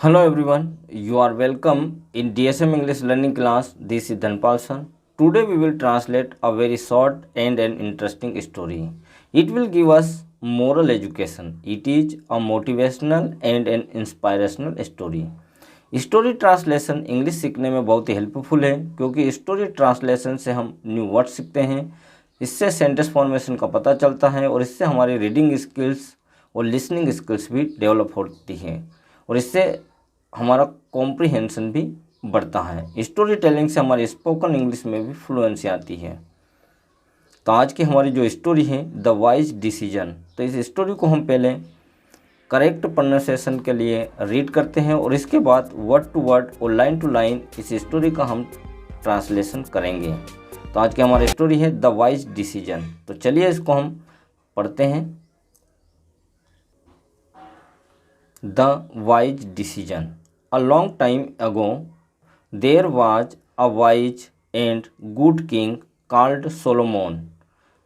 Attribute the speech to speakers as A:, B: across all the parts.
A: Hello everyone, you are welcome in DSM English learning class. This is Dhanpal sir. Today we will translate a very short and an interesting story. It will give us moral education. It is a motivational and an inspirational story. Story translation English सीखने में बहुत ही helpful है क्योंकि story translation से हम new word सीखते हैं, इससे सेंटेंस फॉर्मेशन का पता चलता है और इससे हमारी रीडिंग स्किल्स और लिसनिंग स्किल्स भी डेवलप होती हैं और इससे हमारा कॉम्प्रिहेंशन भी बढ़ता है। स्टोरी टेलिंग से हमारी स्पोकन इंग्लिश में भी फ्लुएंसी आती है। तो आज की हमारी जो स्टोरी है द वाइज डिसीजन, तो इस स्टोरी को हम पहले करेक्ट प्रोनाउंसिएशन के लिए रीड करते हैं और इसके बाद वर्ड टू वर्ड और लाइन टू लाइन इस स्टोरी का हम ट्रांसलेशन करेंगे। तो आज की हमारी स्टोरी है द वाइज डिसीजन। तो चलिए इसको हम पढ़ते हैं। The wise decision. A long time ago, there was a wise and good king called Solomon.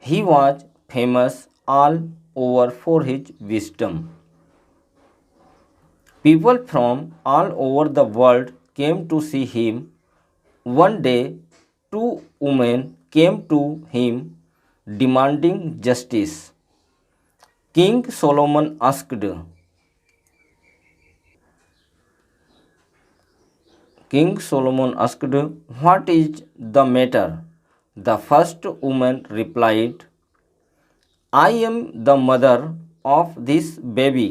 A: He was famous all over for his wisdom. People from all over the world came to see him. One day, two women came to him demanding justice. King Solomon asked, "What is the matter?" The first woman replied, "I am the mother of this baby."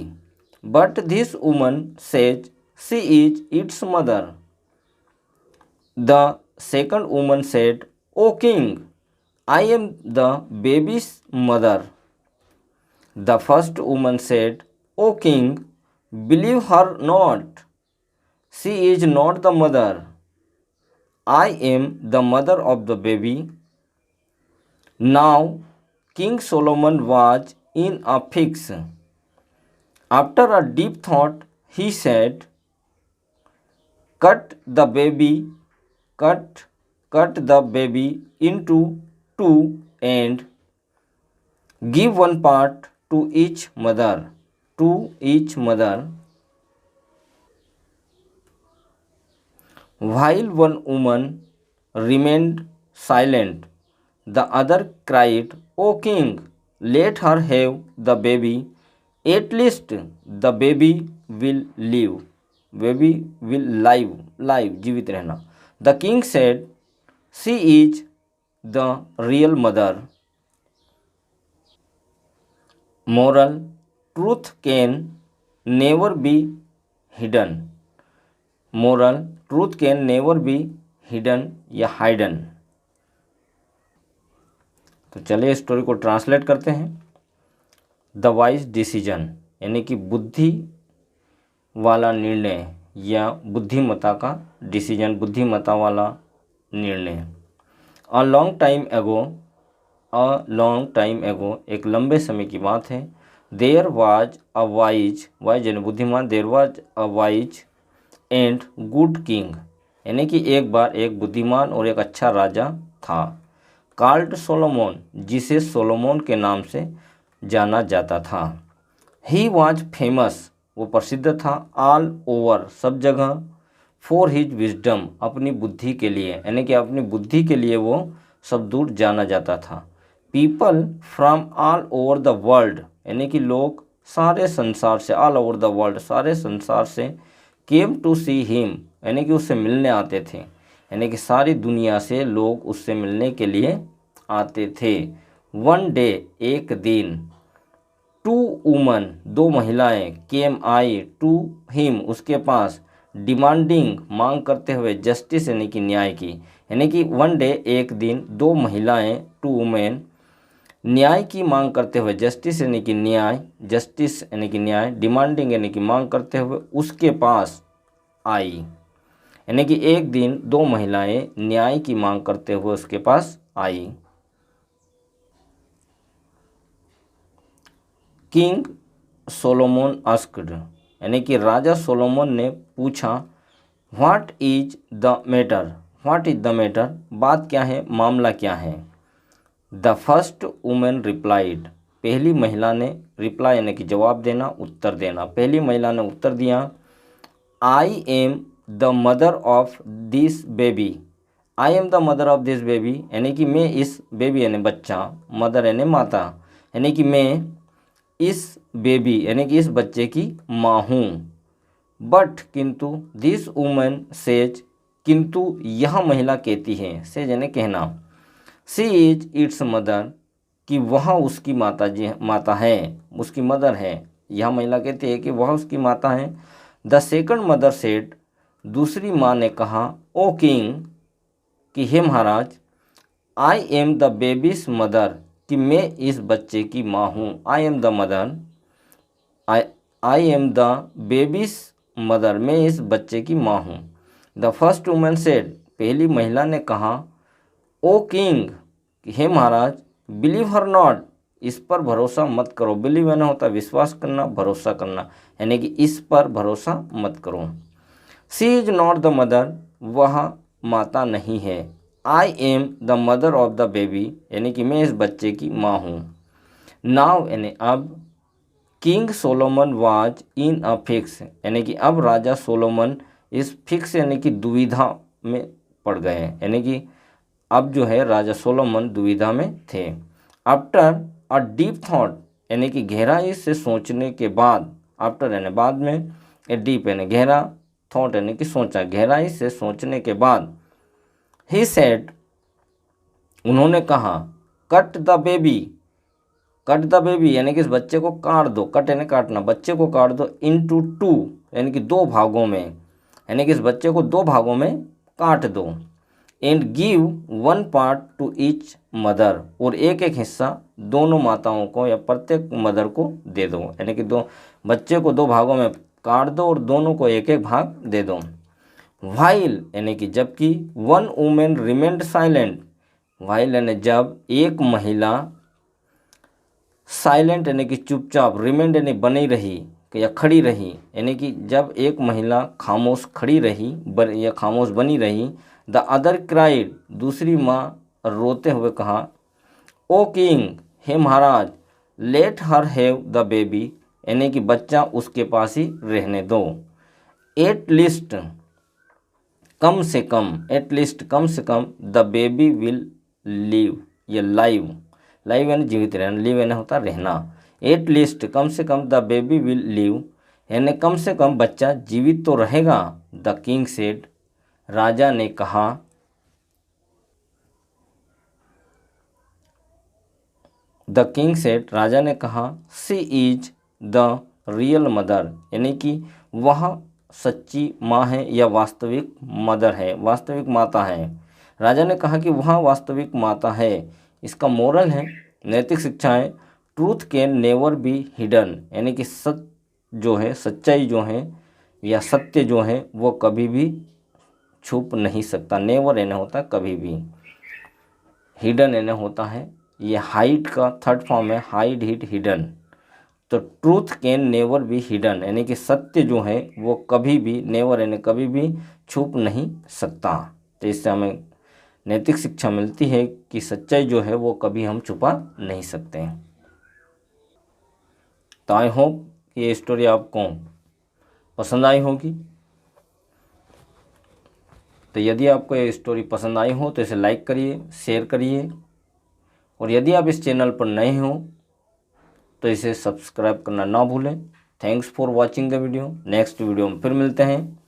A: But this woman says she is its mother. The second woman said, "O king, I am the baby's mother." The first woman said, "O king, believe her not. She is not the mother. I am the mother of the baby." Now King Solomon was in a fix. After a deep thought, he said, cut the baby into two and give one part to each mother. While one woman remained silent, the other cried, "O king, let her have the baby. At least the baby will live. जीवित रहना." The king said, "She is the real mother." Moral: truth can never be hidden. Moral: truth can never be hidden या hidden. तो चलिए story को translate करते हैं। The wise decision यानी कि बुद्धि वाला निर्णय या बुद्धिमता का डिसीजन, बुद्धिमता वाला निर्णय। अ लॉन्ग टाइम एगो एक लंबे समय की बात है। देयर वाज अ वाइज यानी बुद्धिमान, there was a wise and good king यानी कि एक बार एक बुद्धिमान और एक अच्छा राजा था। कॉल्ड सोलोमोन, जिसे सोलोमोन के नाम से जाना जाता था। ही वॉज फेमस, वो प्रसिद्ध था। ऑल ओवर, सब जगह। फॉर हिज विजडम, अपनी बुद्धि के लिए यानी कि अपनी बुद्धि के लिए वो सब दूर जाना जाता था। People from all over the world यानी कि लोग सारे संसार से, ऑल ओवर द वर्ल्ड सारे संसार से, केम टू सी हिम यानी कि उससे मिलने आते थे, यानी कि सारी दुनिया से लोग उससे मिलने के लिए आते थे। वन डे, एक दिन। टू वुमन, दो महिलाएं। केम, आई। टू हिम, उसके पास। डिमांडिंग, मांग करते हुए। जस्टिस यानी कि न्याय की, यानी कि वन डे, एक दिन, दो महिलाएं, टू वुमेन, न्याय की मांग करते हुए। जस्टिस यानी कि न्याय, जस्टिस यानी कि न्याय। डिमांडिंग यानी कि मांग करते हुए उसके पास आई, यानी कि एक दिन दो महिलाएं न्याय की मांग करते हुए उसके पास आई। किंग सोलोमन आस्क्ड यानी कि राजा सोलोमन ने पूछा, what is the matter, what is the matter, बात क्या है, मामला क्या है। द फर्स्ट वुमेन रिप्लाइड, पहली महिला ने, रिप्लाई यानी कि जवाब देना, उत्तर देना। पहली महिला ने उत्तर दिया, आई am the mother of this baby, I am the mother of this baby यानी कि मैं इस बेबी यानी बच्चा, मदर यानी माता, यानी कि मैं इस बेबी यानी कि इस बच्चे की माँ हूँ। बट किंतु दिस वुमन सेज, किंतु यह महिला कहती है, सेज यानी कहना, सी इज इट्स मदर, कि वह उसकी माता है, उसकी मदर है। यह महिला कहती है कि वह उसकी माता है। द सेकंड मदर सेड, दूसरी माँ ने कहा, ओ किंग, कि हे महाराज, I am the baby's mother, कि मैं इस बच्चे की माँ हूँ। I am the mother, I am the baby's mother, मैं इस बच्चे की माँ हूँ। द फर्स्ट वुमन सेड, पहली महिला ने कहा, ओ किंग, हे महाराज, बिलीव हर नॉट, इस पर भरोसा मत करो। बिलीव यानी होता विश्वास करना, भरोसा करना, यानी कि इस पर भरोसा मत करो। सी इज नॉट द मदर, वह माता नहीं है। आई am the mother of the baby, यानी कि मैं इस बच्चे की माँ हूँ। नाउ यानी अब, king Solomon was in a fix, यानी कि अब राजा सोलोमन इस फिक्स यानी कि दुविधा में पड़ गए, यानी कि अब जो है राजा सोलोमन दुविधा में थे। आफ्टर अ डीप थॉट, यानी कि गहराई से सोचने के बाद, आफ्टर यानी बाद में, ए डीप यानी गहरा, थॉट यानी कि सोचा, गहराई से सोचने के बाद, ही सेड, उन्होंने कहा, cut the baby, cut the baby यानी कि इस बच्चे को काट दो, कट यानी काटना, बच्चे को काट दो, इनटू टू यानी कि दो भागों में, यानी कि इस बच्चे को दो भागों में काट दो। And give one part two each mother, और एक एक हिस्सा दोनों माताओं को या प्रत्येक मदर को दे दो, यानी कि दो बच्चे को दो भागों में काट दो और दोनों को एक एक भाग दे दो। वाइल यानी कि जबकि, one women remained silent, while यानी जब एक महिला, साइलेंट यानी कि चुपचाप, रिमेंड यानी बनी रही या खड़ी रही, यानी कि जब एक महिला खामोश खड़ी रही या खामोश बनी रही। द अदर क्राइड, दूसरी माँ रोते हुए कहा, ओ किंग, हे महाराज, let her have the baby, यानी कि बच्चा उसके पास ही रहने दो। एट लीस्ट, कम से कम, एट लीस्ट कम से कम, द बेबी विल लिव, या लाइव, लाइव यानी जीवित रहना, लिव यानी होता रहना। एट लीस्ट कम से कम, द बेबी विल लिव, यानी कम से कम बच्चा जीवित तो रहेगा। द किंग सेड, राजा ने कहा, द किंग सेड, राजा ने कहा, सी इज द रियल मदर, यानी कि वह सच्ची माँ है या वास्तविक मदर है, वास्तविक माता है। राजा ने कहा कि वह वास्तविक माता है। इसका मोरल है, नैतिक शिक्षा है, truth can never be hidden, यानी कि सत्य जो है, सच्चाई जो है या सत्य जो है वो कभी भी छुप नहीं सकता। नेवर यानी होता कभी भी, हिडन यानी होता है, ये हाइड का थर्ड फॉर्म है, हाइड, हिड, हिडन। तो truth can never be hidden, यानी कि सत्य जो है वो कभी भी, नेवर यानी कभी भी छुप नहीं सकता। तो इससे हमें नैतिक शिक्षा मिलती है कि सच्चाई जो है वो कभी हम छुपा नहीं सकते। तो आई होप ये स्टोरी आपको पसंद आई होगी। तो यदि आपको ये स्टोरी पसंद आई हो तो इसे लाइक करिए, शेयर करिए, और यदि आप इस चैनल पर नए हो तो इसे सब्सक्राइब करना ना भूलें। Thanks for watching the video. Next video में फिर मिलते हैं।